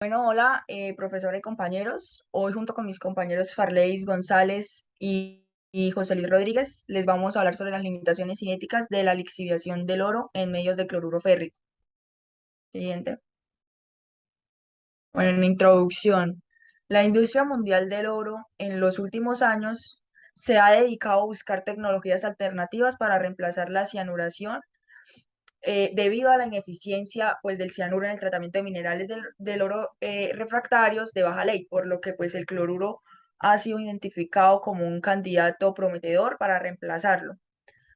Bueno, hola, profesora y compañeros. Hoy junto con mis compañeros Farleis González y José Luis Rodríguez les vamos a hablar sobre las limitaciones cinéticas de la lixiviación del oro en medios de cloruro férrico. Siguiente. Bueno, en introducción, la industria mundial del oro en los últimos años se ha dedicado a buscar tecnologías alternativas para reemplazar la cianuración debido a la ineficiencia pues, del cianuro en el tratamiento de minerales del oro refractarios de baja ley, por lo que pues, el cloruro ha sido identificado como un candidato prometedor para reemplazarlo.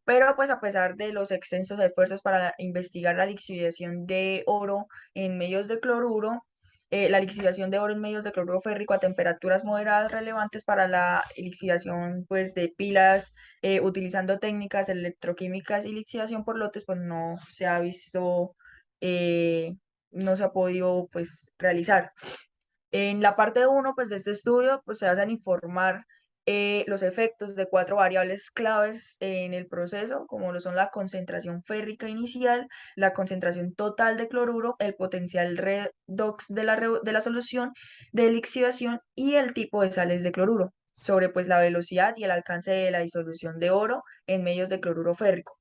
Pero pues a pesar de los extensos esfuerzos para investigar la lixiviación de oro en medios de cloruro, la lixiviación de oro en medios de cloruro férrico a temperaturas moderadas relevantes para la lixiviación pues, de pilas utilizando técnicas electroquímicas y lixiviación por lotes, pues no se ha visto, eh, no se ha podido pues realizar. En la parte uno pues, de este estudio pues, se basa en informar los efectos de cuatro variables claves en el proceso, como lo son la concentración férrica inicial, la concentración total de cloruro, el potencial redox de la solución de lixiviación y el tipo de sales de cloruro, sobre pues, la velocidad y el alcance de la disolución de oro en medios de cloruro férrico.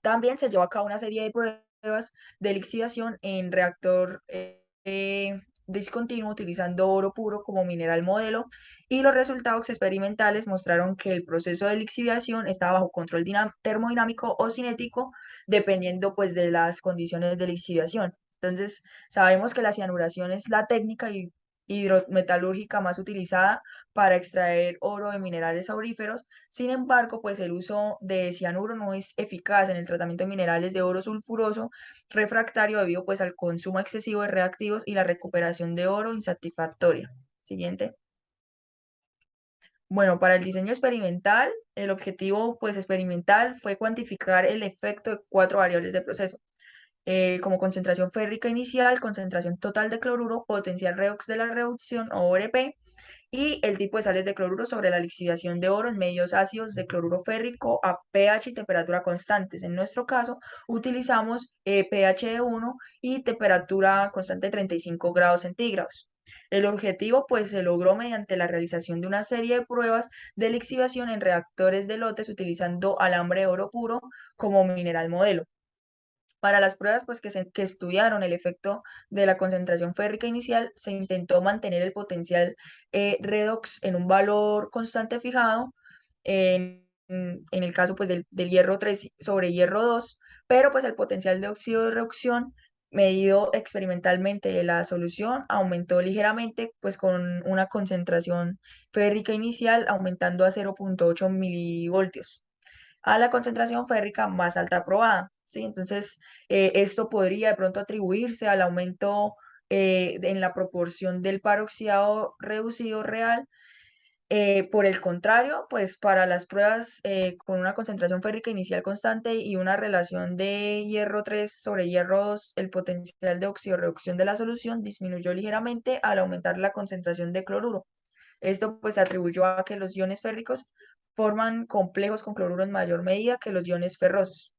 También se llevó a cabo una serie de pruebas de lixiviación en reactor discontinuo utilizando oro puro como mineral modelo y los resultados experimentales mostraron que el proceso de lixiviación estaba bajo control termodinámico o cinético dependiendo pues de las condiciones de lixiviación. Entonces, sabemos que la cianuración es la técnica hidrometalúrgica más utilizada para extraer oro de minerales auríferos. Sin embargo, pues el uso de cianuro no es eficaz en el tratamiento de minerales de oro sulfuroso refractario debido pues al consumo excesivo de reactivos y la recuperación de oro insatisfactoria. Siguiente. Bueno, para el diseño experimental, el objetivo pues experimental fue cuantificar el efecto de cuatro variables de proceso, como concentración férrica inicial, concentración total de cloruro, potencial redox de la reducción o ORP, y el tipo de sales de cloruro sobre la lixiviación de oro en medios ácidos de cloruro férrico a pH y temperatura constantes. En nuestro caso, utilizamos pH de 1 y temperatura constante de 35 grados centígrados. El objetivo, pues, se logró mediante la realización de una serie de pruebas de lixiviación en reactores de lotes utilizando alambre de oro puro como mineral modelo. Para las pruebas pues, que estudiaron el efecto de la concentración férrica inicial, se intentó mantener el potencial redox en un valor constante fijado, en el caso pues, del hierro 3 sobre hierro 2, pero pues, el potencial de óxido de reducción medido experimentalmente de la solución aumentó ligeramente pues, con una concentración férrica inicial aumentando a 0,8 milivoltios a la concentración férrica más alta probada. ¿Sí? Entonces, esto podría de pronto atribuirse al aumento en la proporción del paroxidado reducido real. Por el contrario, pues para las pruebas con una concentración férrica inicial constante y una relación de hierro 3 sobre hierro 2, el potencial de oxidorreducción de la solución disminuyó ligeramente al aumentar la concentración de cloruro. Esto pues se atribuyó a que los iones férricos forman complejos con cloruro en mayor medida que los iones ferrosos.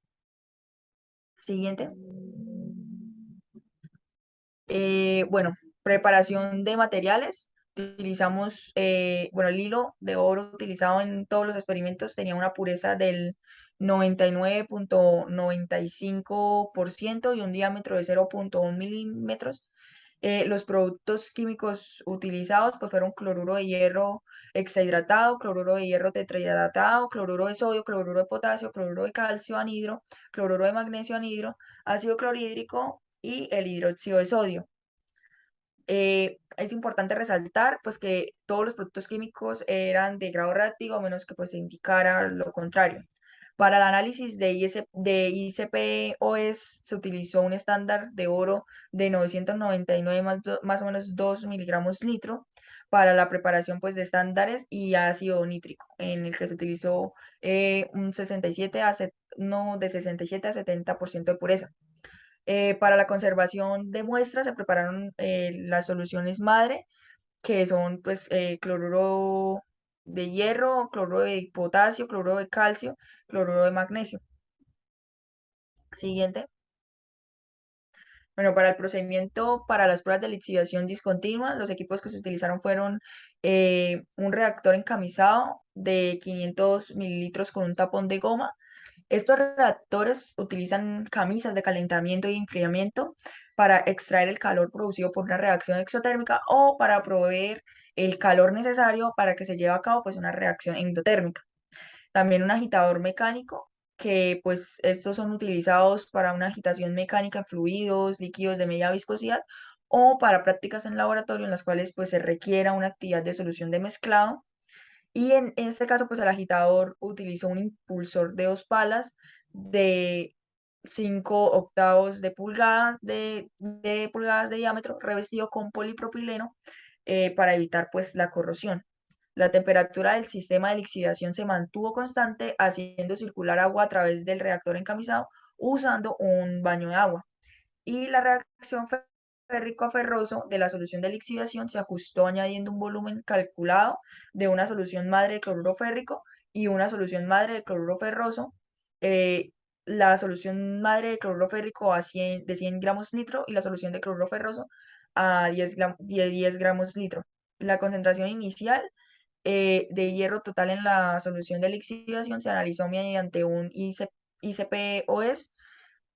Siguiente. Bueno, preparación de materiales. Utilizamos, bueno, el hilo de oro utilizado en todos los experimentos tenía una pureza del 99,95% y un diámetro de 0,1 milímetros. Los productos químicos utilizados pues, fueron cloruro de hierro hexahidratado, cloruro de hierro tetrahidratado, cloruro de sodio, cloruro de potasio, cloruro de calcio anhidro, cloruro de magnesio anhidro, ácido clorhídrico y el hidróxido de sodio. Es importante resaltar pues, que todos los productos químicos eran de grado reactivo, a menos que pues, se indicara lo contrario. Para el análisis de ICP-OS se utilizó un estándar de oro de 999 más o menos 2 miligramos litro para la preparación pues, de estándares y ácido nítrico, en el que se utilizó un 67 no, de 67 a 70% de pureza. Para la conservación de muestras se prepararon las soluciones madre, que son pues cloruro de hierro, cloruro de potasio, cloruro de calcio, cloruro de magnesio. Siguiente. Bueno, para el procedimiento para las pruebas de lixiviación discontinua, los equipos que se utilizaron fueron un reactor encamisado de 500 mililitros con un tapón de goma. Estos reactores utilizan camisas de calentamiento y enfriamiento para extraer el calor producido por una reacción exotérmica o para proveer el calor necesario para que se lleve a cabo pues una reacción endotérmica. También un agitador mecánico, que pues estos son utilizados para una agitación mecánica en fluidos, líquidos de media viscosidad o para prácticas en laboratorio en las cuales pues se requiera una actividad de solución de mezclado. Y en este caso pues el agitador utilizó un impulsor de dos palas de 5 octavos de pulgadas de diámetro revestido con polipropileno para evitar pues la corrosión. La temperatura del sistema de lixiviación se mantuvo constante, haciendo circular agua a través del reactor encamisado usando un baño de agua. Y la reacción férrico-ferroso de la solución de lixiviación se ajustó añadiendo un volumen calculado de una solución madre de cloruro férrico y una solución madre de cloruro ferroso. eh, la solución madre de cloruro férrico de 100 gramos litro y la solución de cloruro ferroso a 10 gramos litro. La concentración inicial de hierro total en la solución de lixiviación se analizó mediante un ICP-OS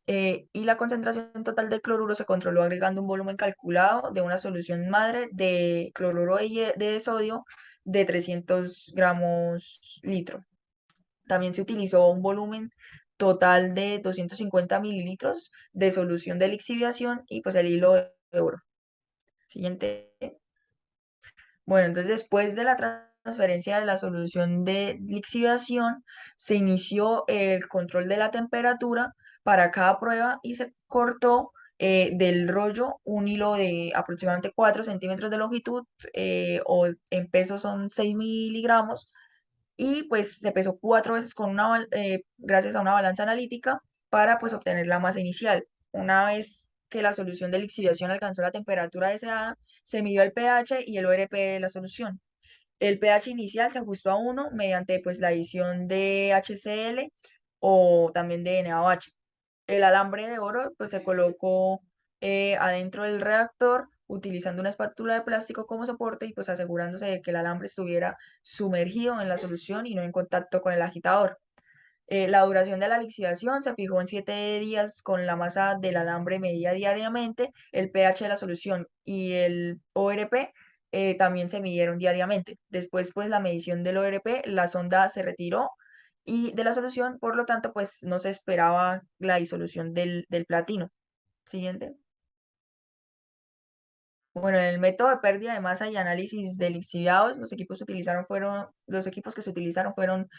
y la concentración total de cloruro se controló agregando un volumen calculado de una solución madre de cloruro de sodio de 300 gramos litro. También se utilizó un volumen total de 250 mililitros de solución de lixiviación y pues el hilo de oro. Siguiente. Bueno, entonces después de la transferencia de la solución de lixiviación, se inició el control de la temperatura para cada prueba y se cortó del rollo un hilo de aproximadamente 4 centímetros de longitud o en peso son 6 miligramos y pues se pesó 4 veces gracias a una balanza analítica para pues obtener la masa inicial. Una vez que la solución de lixiviación alcanzó la temperatura deseada, se midió el pH y el ORP de la solución. El pH inicial se ajustó a 1 mediante pues la adición de HCl o también de NaOH. El alambre de oro pues se colocó adentro del reactor utilizando una espátula de plástico como soporte y pues asegurándose de que el alambre estuviera sumergido en la solución y no en contacto con el agitador. La duración de la lixiviación se fijó en 7 días con la masa del alambre medida diariamente, el pH de la solución y el ORP también se midieron diariamente. Después, pues la medición del ORP, la sonda se retiró y de la solución, por lo tanto, pues no se esperaba la disolución del platino. Siguiente. Bueno, en el método de pérdida de masa y análisis de lixiviados, los equipos que se utilizaron fueron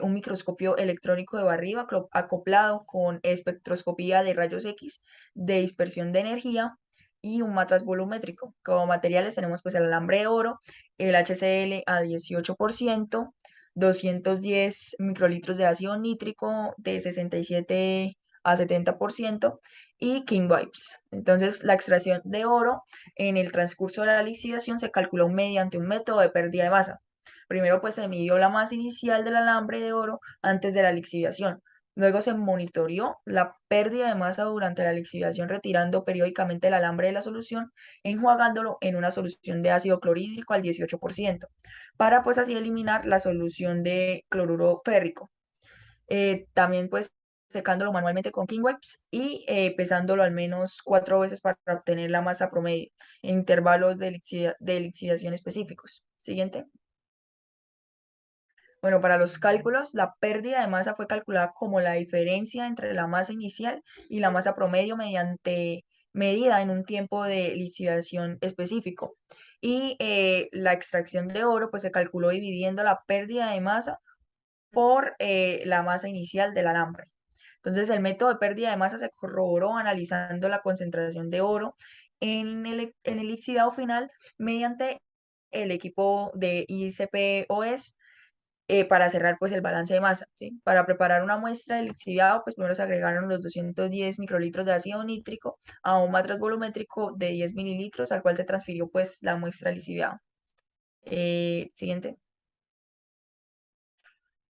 un microscopio electrónico de barrido acoplado con espectroscopía de rayos X de dispersión de energía y un matraz volumétrico. Como materiales tenemos pues el alambre de oro, el HCl a 18%, 210 microlitros de ácido nítrico de 67 a 70% y King Vibes. Entonces, la extracción de oro en el transcurso de la lixiviación se calculó mediante un método de pérdida de masa. Primero, pues se midió la masa inicial del alambre de oro antes de la lixiviación. Luego se monitoreó la pérdida de masa durante la lixiviación retirando periódicamente el alambre de la solución, enjuagándolo en una solución de ácido clorhídrico al 18%, para pues así eliminar la solución de cloruro férrico. También pues secándolo manualmente con King Webs y pesándolo al menos 4 veces para obtener la masa promedio en intervalos de lixiviación específicos. Siguiente. Bueno, para los cálculos, la pérdida de masa fue calculada como la diferencia entre la masa inicial y la masa promedio mediante medida en un tiempo de lixiviación específico. Y la extracción de oro pues se calculó dividiendo la pérdida de masa por la masa inicial del alambre. Entonces, el método de pérdida de masa se corroboró analizando la concentración de oro en el lixidado final mediante el equipo de ICP-OS para cerrar pues el balance de masa, ¿sí? Para preparar una muestra de lixiviado, pues primero se agregaron los 210 microlitros de ácido nítrico a un matraz volumétrico de 10 mililitros, al cual se transfirió pues la muestra de lixiviado. Siguiente.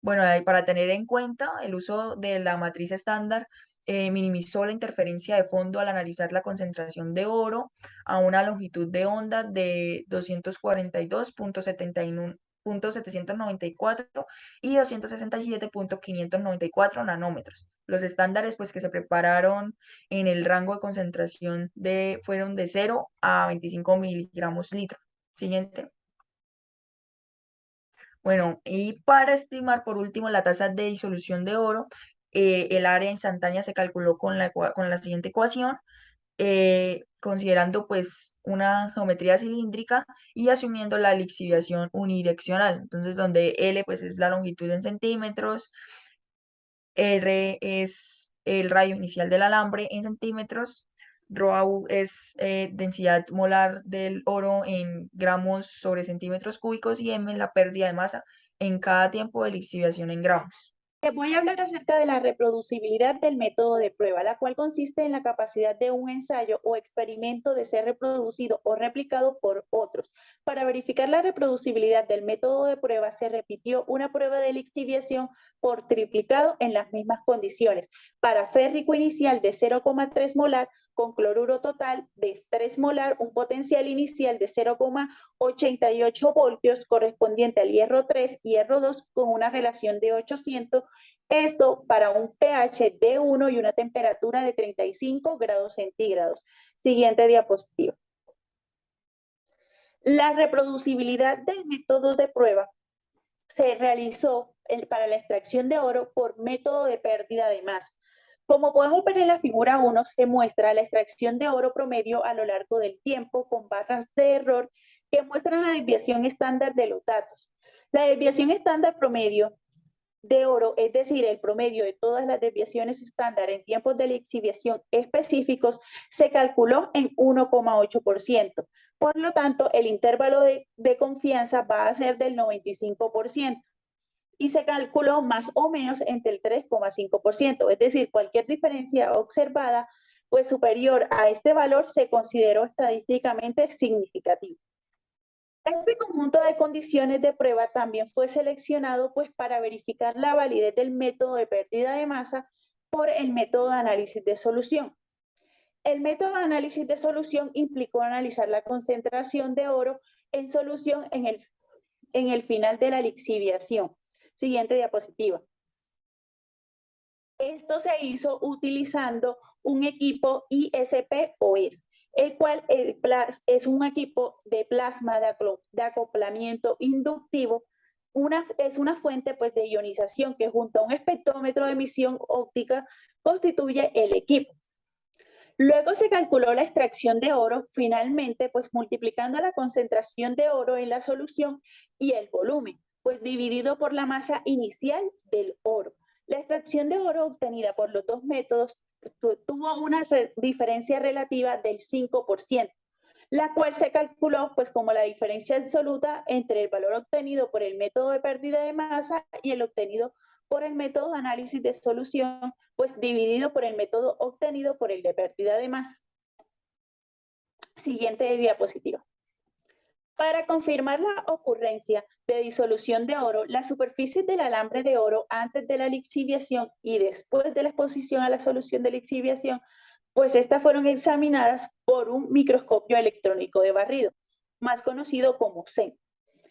Bueno, para tener en cuenta el uso de la matriz estándar minimizó la interferencia de fondo al analizar la concentración de oro a una longitud de onda de 242.794 y 267.594 nanómetros. Los estándares pues, que se prepararon en el rango de concentración fueron de 0 a 25 miligramos litro. Siguiente. Bueno, y para estimar por último la tasa de disolución de oro, el área instantánea se calculó con la siguiente ecuación, considerando pues una geometría cilíndrica y asumiendo la lixiviación unidireccional. Entonces, donde L pues es la longitud en centímetros, R es el radio inicial del alambre en centímetros, ρAU es densidad molar del oro en gramos sobre centímetros cúbicos y M la pérdida de masa en cada tiempo de lixiviación en gramos. Les voy a hablar acerca de la reproducibilidad del método de prueba, la cual consiste en la capacidad de un ensayo o experimento de ser reproducido o replicado por otros. Para verificar la reproducibilidad del método de prueba, se repitió una prueba de lixiviación por triplicado en las mismas condiciones. Para férrico inicial de 0,3 molar, con cloruro total de 3 molar, un potencial inicial de 0,88 voltios correspondiente al hierro 3 y hierro 2 con una relación de 800. Esto para un pH de 1 y una temperatura de 35 grados centígrados. Siguiente diapositiva. La reproducibilidad del método de prueba se realizó para la extracción de oro por método de pérdida de masa. Como podemos ver en la figura 1, se muestra la extracción de oro promedio a lo largo del tiempo con barras de error que muestran la desviación estándar de los datos. La desviación estándar promedio de oro, es decir, el promedio de todas las desviaciones estándar en tiempos de lixiviación específicos, se calculó en 1,8%. Por lo tanto, el intervalo de confianza va a ser del 95% y se calculó más o menos entre el 3,5%, es decir, cualquier diferencia observada pues superior a este valor se consideró estadísticamente significativo. Este conjunto de condiciones de prueba también fue seleccionado pues para verificar la validez del método de pérdida de masa por el método de análisis de solución. El método de análisis de solución implicó analizar la concentración de oro en solución en el final de la lixiviación. Siguiente diapositiva. Esto se hizo utilizando un equipo ISP-OS, el cual es un equipo de plasma de acoplamiento inductivo. Es una fuente pues, de ionización que junto a un espectrómetro de emisión óptica constituye el equipo. Luego se calculó la extracción de oro, finalmente pues multiplicando la concentración de oro en la solución y el volumen, pues dividido por la masa inicial del oro. La extracción de oro obtenida por los dos métodos tuvo una diferencia relativa del 5%, la cual se calculó pues como la diferencia absoluta entre el valor obtenido por el método de pérdida de masa y el obtenido por el método de análisis de solución, pues dividido por el método obtenido por el de pérdida de masa. Siguiente diapositiva. Para confirmar la ocurrencia de disolución de oro, las superficies del alambre de oro antes de la lixiviación y después de la exposición a la solución de lixiviación, pues estas fueron examinadas por un microscopio electrónico de barrido, más conocido como SEM.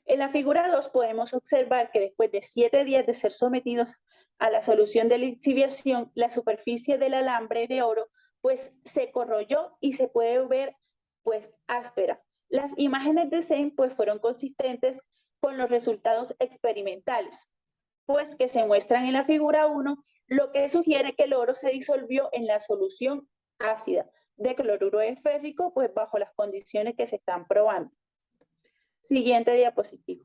En la figura 2 podemos observar que después de 7 días de ser sometidos a la solución de lixiviación, la superficie del alambre de oro pues se corroyó y se puede ver pues áspera. Las imágenes de SEM pues fueron consistentes con los resultados experimentales, pues que se muestran en la figura 1, lo que sugiere que el oro se disolvió en la solución ácida de cloruro de férrico pues bajo las condiciones que se están probando. Siguiente diapositiva.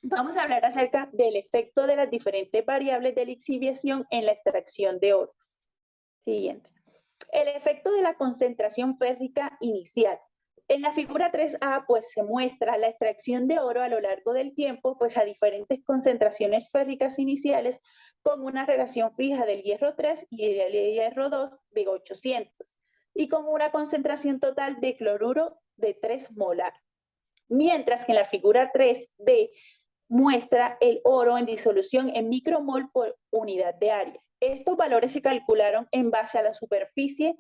Vamos a hablar acerca del efecto de las diferentes variables de lixiviación en la extracción de oro. Siguiente. El efecto de la concentración férrica inicial. En la figura 3A, pues se muestra la extracción de oro a lo largo del tiempo, pues a diferentes concentraciones férricas iniciales con una relación fija del hierro 3 y el hierro 2 de 800 y con una concentración total de cloruro de 3 molar. Mientras que en la figura 3B muestra el oro en disolución en micromol por unidad de área. Estos valores se calcularon en base a la superficie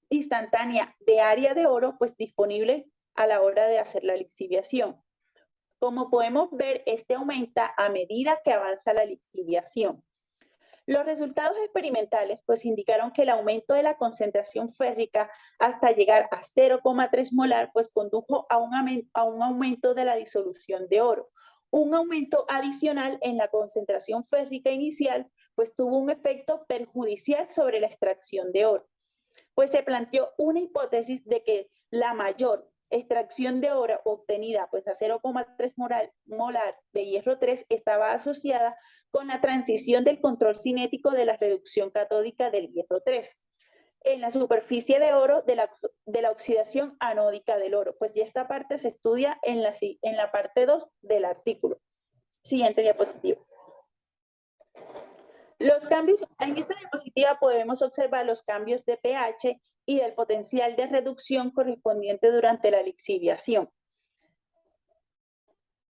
instantánea de área de oro pues disponible a la hora de hacer la lixiviación. Como podemos ver, este aumenta a medida que avanza la lixiviación. Los resultados experimentales pues indicaron que el aumento de la concentración férrica hasta llegar a 0,3 molar pues condujo a un aumento de la disolución de oro. Un aumento adicional en la concentración férrica inicial pues tuvo un efecto perjudicial sobre la extracción de oro. Pues se planteó una hipótesis de que la mayor extracción de oro obtenida pues a 0,3 molar de hierro 3 estaba asociada con la transición del control cinético de la reducción catódica del hierro 3 en la superficie de oro de la oxidación anódica del oro. Pues ya esta parte se estudia en la parte 2 del artículo. Siguiente diapositiva. Los cambios, en esta diapositiva podemos observar los cambios de pH y del potencial de reducción correspondiente durante la lixiviación.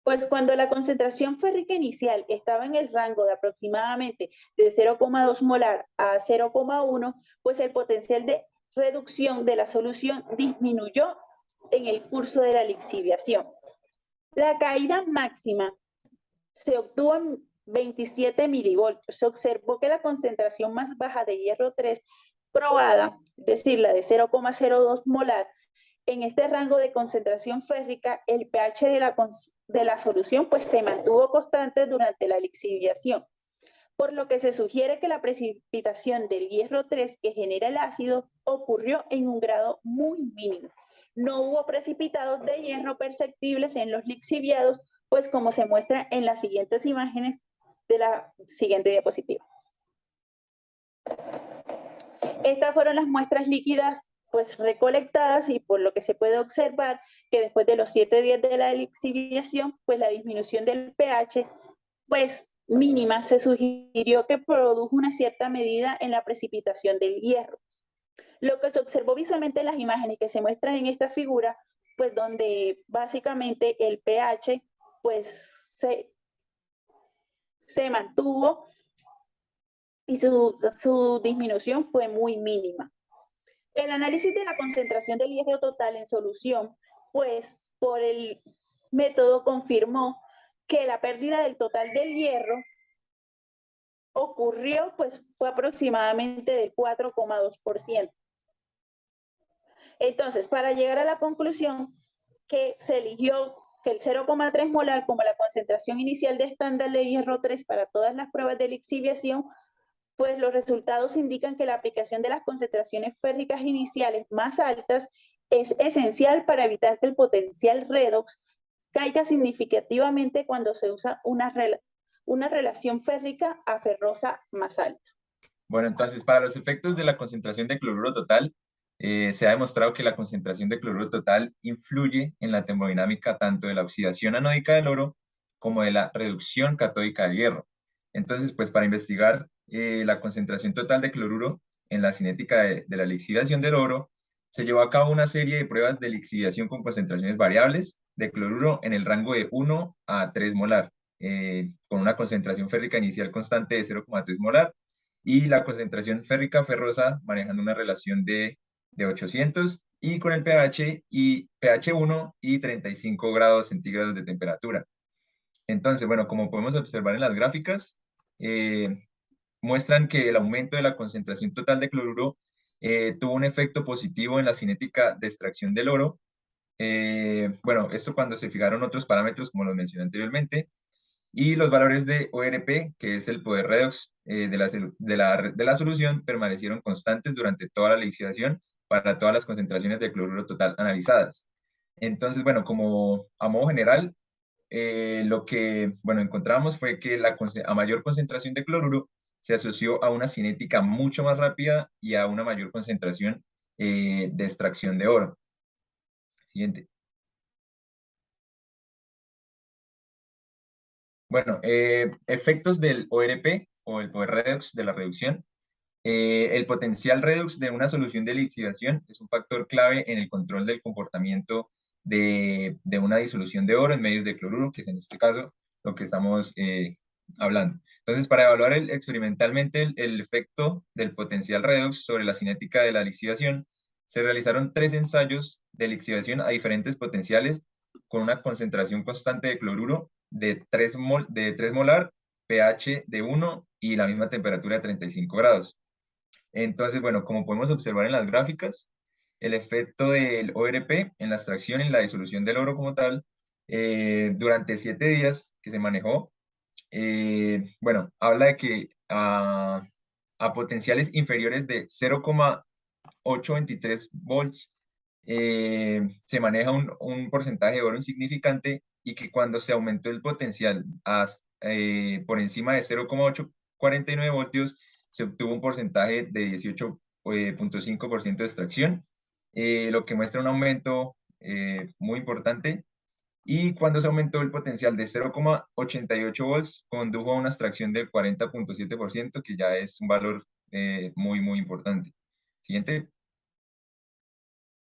Pues cuando la concentración férrica inicial estaba en el rango de aproximadamente de 0,2 molar a 0,1, pues el potencial de reducción de la solución disminuyó en el curso de la lixiviación. La caída máxima se obtuvo en 27 milivoltios. Se observó que la concentración más baja de hierro 3 probada, es decir, la de 0,02 molar, en este rango de concentración férrica, el pH de la solución pues, se mantuvo constante durante la lixiviación, por lo que se sugiere que la precipitación del hierro 3 que genera el ácido ocurrió en un grado muy mínimo. No hubo precipitados de hierro perceptibles en los lixiviados, pues como se muestra en las siguientes imágenes de la siguiente diapositiva. Estas fueron las muestras líquidas pues recolectadas y por lo que se puede observar que después de los 7 días de la lixiviación, pues la disminución del pH pues mínima se sugirió que produjo una cierta medida en la precipitación del hierro. Lo que se observó visualmente en las imágenes que se muestran en esta figura, pues donde básicamente el pH pues se mantuvo y su disminución fue muy mínima. El análisis de la concentración del hierro total en solución, pues por el método confirmó que la pérdida del total del hierro ocurrió, pues fue aproximadamente del 4,2%. Entonces, para llegar a la conclusión que se eligió que el 0,3 molar como la concentración inicial de estándar de hierro 3 para todas las pruebas de lixiviación, pues los resultados indican que la aplicación de las concentraciones férricas iniciales más altas es esencial para evitar que el potencial redox caiga significativamente cuando se usa una relación férrica a ferrosa más alta. Bueno, entonces, para los efectos de la concentración de cloruro total, se ha demostrado que la concentración de cloruro total influye en la termodinámica tanto de la oxidación anódica del oro como de la reducción catódica del hierro. Entonces, pues para investigar la concentración total de cloruro en la cinética de la lixiviación del oro, se llevó a cabo una serie de pruebas de lixiviación con concentraciones variables de cloruro en el rango de 1 a 3 molar, con una concentración férrica inicial constante de 0,3 molar y la concentración férrica ferrosa manejando una relación de 800 y con el pH y pH 1 y 35 grados centígrados de temperatura. Entonces, bueno, como podemos observar en las gráficas, muestran que el aumento de la concentración total de cloruro tuvo un efecto positivo en la cinética de extracción del oro. Bueno, esto cuando se fijaron otros parámetros, como los mencioné anteriormente, y los valores de ORP, que es el poder redox de la solución, permanecieron constantes durante toda la lixiviación para todas las concentraciones de cloruro total analizadas. Entonces, bueno, como a modo general, lo que, bueno, encontramos fue que a mayor concentración de cloruro se asoció a una cinética mucho más rápida y a una mayor concentración de extracción de oro. Siguiente. Bueno, efectos del ORP o el poder redox de la reducción. El potencial redox de una solución de lixiviación es un factor clave en el control del comportamiento de una disolución de oro en medios de cloruro, que es en este caso lo que estamos hablando. Entonces, para evaluar experimentalmente el efecto del potencial redox sobre la cinética de la lixiviación, se realizaron 3 ensayos de lixiviación a diferentes potenciales con una concentración constante de cloruro de 3 molar, pH de 1 y la misma temperatura de 35 grados. Entonces, bueno, como podemos observar en las gráficas, el efecto del ORP en la extracción y en la disolución del oro como tal, durante 7 días que se manejó, bueno, habla de que a potenciales inferiores de 0,823 volts se maneja un porcentaje de oro insignificante y que cuando se aumentó el potencial por encima de 0,849 voltios, se obtuvo un porcentaje de 18,5% de extracción, lo que muestra un aumento muy importante. Y cuando se aumentó el potencial de 0,88 volts, condujo a una extracción del 40,7%, que ya es un valor muy, muy importante. Siguiente.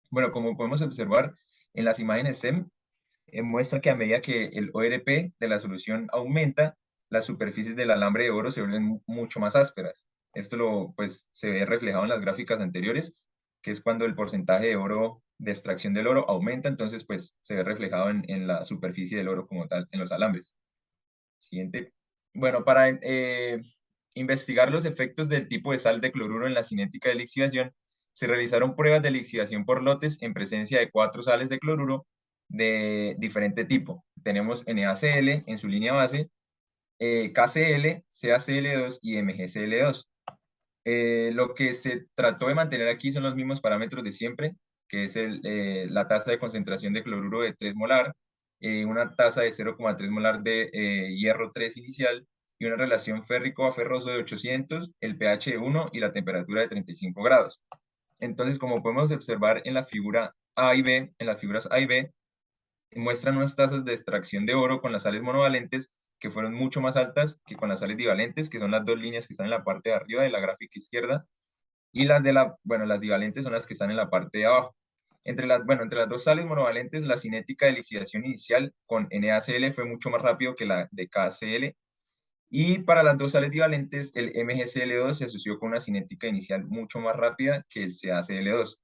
Bueno, como podemos observar en las imágenes SEM, muestra que a medida que el ORP de la solución aumenta, las superficies del alambre de oro se vuelven mucho más ásperas. Esto pues, se ve reflejado en las gráficas anteriores, que es cuando el porcentaje de oro, de extracción del oro aumenta, entonces pues se ve reflejado en la superficie del oro como tal, en los alambres. Siguiente. Bueno, para investigar los efectos del tipo de sal de cloruro en la cinética de lixiviación, se realizaron pruebas de lixiviación por lotes en presencia de 4 sales de cloruro de diferente tipo. Tenemos NaCl en su línea base, KCl, CaCl2 y MgCl2. Lo que se trató de mantener aquí son los mismos parámetros de siempre, que es la tasa de concentración de cloruro de 3 molar, una tasa de 0,3 molar de hierro 3 inicial y una relación férrico a ferroso de 800, el pH de 1 y la temperatura de 35 grados. Entonces, como podemos observar en la figura A y B, en las figuras A y B, muestran unas tasas de extracción de oro con las sales monovalentes que fueron mucho más altas que con las sales divalentes, que son las dos líneas que están en la parte de arriba de la gráfica izquierda, y las divalentes son las que están en la parte de abajo. Entre las dos sales monovalentes, la cinética de lixiviación inicial con NaCl fue mucho más rápido que la de KCl, y para las dos sales divalentes, el MgCl2 se asoció con una cinética inicial mucho más rápida que el CaCl2.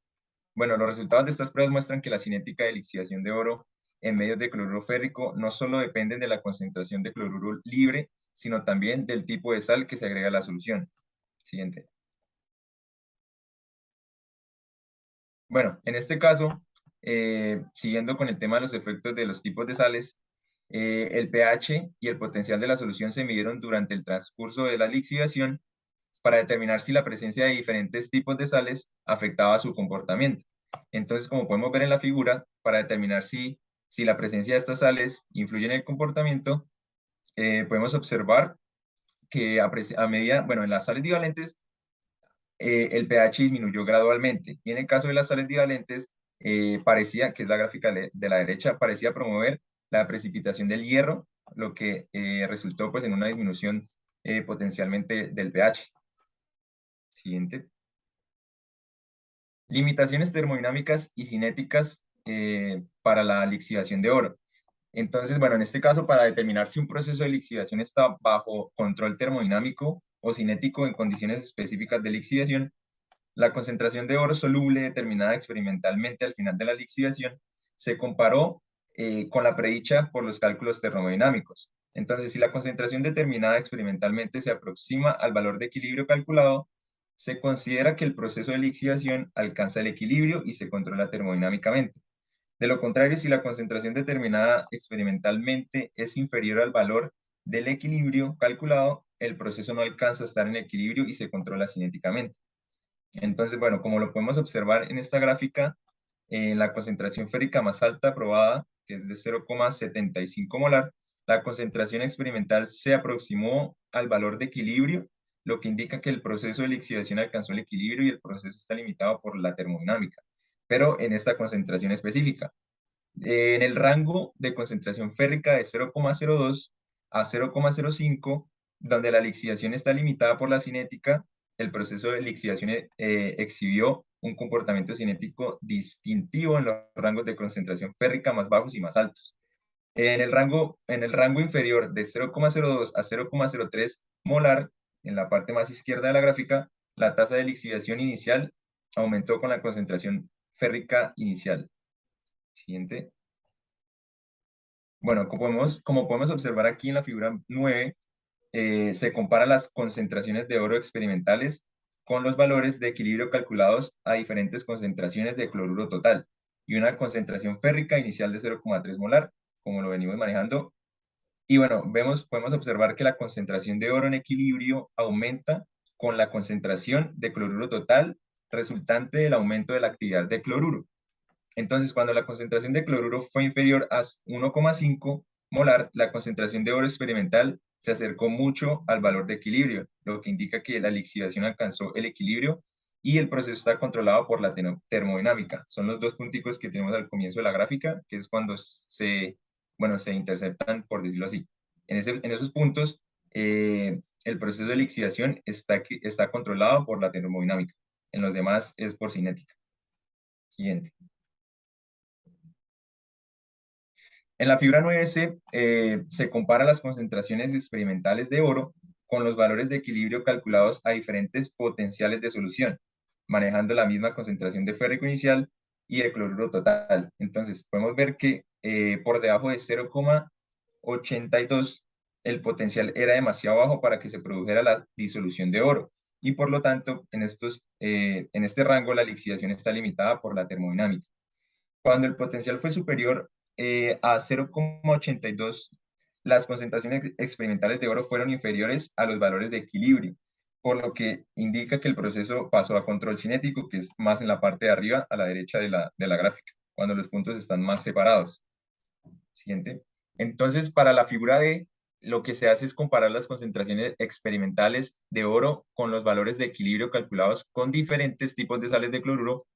Bueno, los resultados de estas pruebas muestran que la cinética de lixiviación de oro en medios de cloruro férrico no solo dependen de la concentración de cloruro libre, sino también del tipo de sal que se agrega a la solución. Siguiente. Bueno, en este caso, siguiendo con el tema de los efectos de los tipos de sales, el pH y el potencial de la solución se midieron durante el transcurso de la lixiviación para determinar si la presencia de diferentes tipos de sales afectaba su comportamiento. Entonces, como podemos ver en la figura, para determinar si la presencia de estas sales influye en el comportamiento, podemos observar que a medida, bueno, en las sales divalentes, el pH disminuyó gradualmente. Y en el caso de las sales divalentes, parecía, que es la gráfica de la derecha, parecía promover la precipitación del hierro, lo que resultó pues en una disminución potencialmente del pH. Siguiente. Limitaciones termodinámicas y cinéticas para la lixiviación de oro. Entonces, bueno, en este caso, para determinar si un proceso de lixiviación está bajo control termodinámico o cinético en condiciones específicas de lixiviación, la concentración de oro soluble determinada experimentalmente al final de la lixiviación se comparó con la predicha por los cálculos termodinámicos. Entonces, si la concentración determinada experimentalmente se aproxima al valor de equilibrio calculado, se considera que el proceso de lixiviación alcanza el equilibrio y se controla termodinámicamente. De lo contrario, si la concentración determinada experimentalmente es inferior al valor del equilibrio calculado, el proceso no alcanza a estar en equilibrio y se controla cinéticamente. Entonces, bueno, como lo podemos observar en esta gráfica, la concentración férrica más alta probada, que es de 0,75 molar, la concentración experimental se aproximó al valor de equilibrio, lo que indica que el proceso de lixiviación alcanzó el equilibrio y el proceso está limitado por la termodinámica, pero en esta concentración específica. En el rango de concentración férrica de 0,02 a 0,05, donde la lixiviación está limitada por la cinética, el proceso de lixiviación exhibió un comportamiento cinético distintivo en los rangos de concentración férrica más bajos y más altos. En el rango inferior de 0,02 a 0,03 molar, en la parte más izquierda de la gráfica, la tasa de lixiviación inicial aumentó con la concentración férrica inicial. Siguiente. Bueno, como podemos observar aquí en la figura 9, se compara las concentraciones de oro experimentales con los valores de equilibrio calculados a diferentes concentraciones de cloruro total y una concentración férrica inicial de 0,3 molar, como lo venimos manejando. Y bueno, podemos observar que la concentración de oro en equilibrio aumenta con la concentración de cloruro total resultante del aumento de la actividad de cloruro. Entonces, cuando la concentración de cloruro fue inferior a 1,5 molar, la concentración de oro experimental se acercó mucho al valor de equilibrio, lo que indica que la lixiviación alcanzó el equilibrio y el proceso está controlado por la termodinámica. Son los dos punticos que tenemos al comienzo de la gráfica, que es cuando se interceptan, por decirlo así. En esos puntos, el proceso de lixiviación está controlado por la termodinámica. En los demás es por cinética. Siguiente. En la figura 9C se compara las concentraciones experimentales de oro con los valores de equilibrio calculados a diferentes potenciales de solución, manejando la misma concentración de férrico inicial y de cloruro total. Entonces, podemos ver que por debajo de 0,82 el potencial era demasiado bajo para que se produjera la disolución de oro, y por lo tanto, en este rango la lixiviación está limitada por la termodinámica. Cuando el potencial fue superior a 0,82, las concentraciones experimentales de oro fueron inferiores a los valores de equilibrio, por lo que indica que el proceso pasó a control cinético, que es más en la parte de arriba, a la derecha de la gráfica, cuando los puntos están más separados. Siguiente. Entonces, para la figura D, lo que se hace es comparar las concentraciones experimentales de oro con los valores de equilibrio calculados con diferentes tipos de sales de cloruro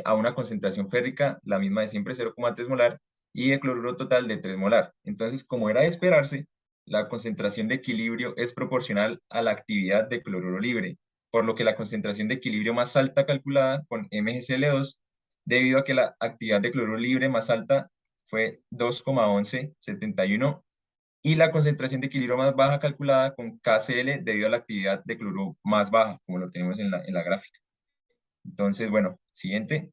a una concentración férrica, la misma de siempre, 0,3 molar, y de cloruro total de 3 molar. Entonces, como era de esperarse, la concentración de equilibrio es proporcional a la actividad de cloruro libre, por lo que la concentración de equilibrio más alta calculada con MgCl2, debido a que la actividad de cloruro libre más alta fue 2,1171, y la concentración de equilibrio más baja calculada con KCl debido a la actividad de cloruro más baja, como lo tenemos en la gráfica. Entonces, bueno, siguiente.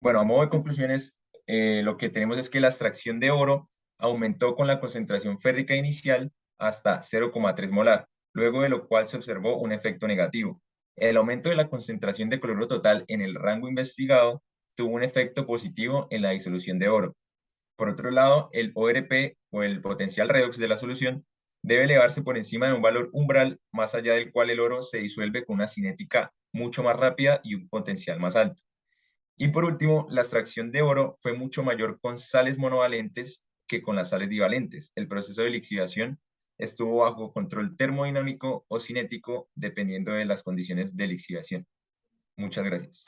Bueno, a modo de conclusiones, lo que tenemos es que la extracción de oro aumentó con la concentración férrica inicial hasta 0,3 molar, luego de lo cual se observó un efecto negativo. El aumento de la concentración de cloruro total en el rango investigado tuvo un efecto positivo en la disolución de oro. Por otro lado, el ORP o el potencial redox de la solución debe elevarse por encima de un valor umbral más allá del cual el oro se disuelve con una cinética mucho más rápida y un potencial más alto. Y por último, la extracción de oro fue mucho mayor con sales monovalentes que con las sales divalentes. El proceso de lixiviación estuvo bajo control termodinámico o cinético dependiendo de las condiciones de lixiviación. Muchas gracias.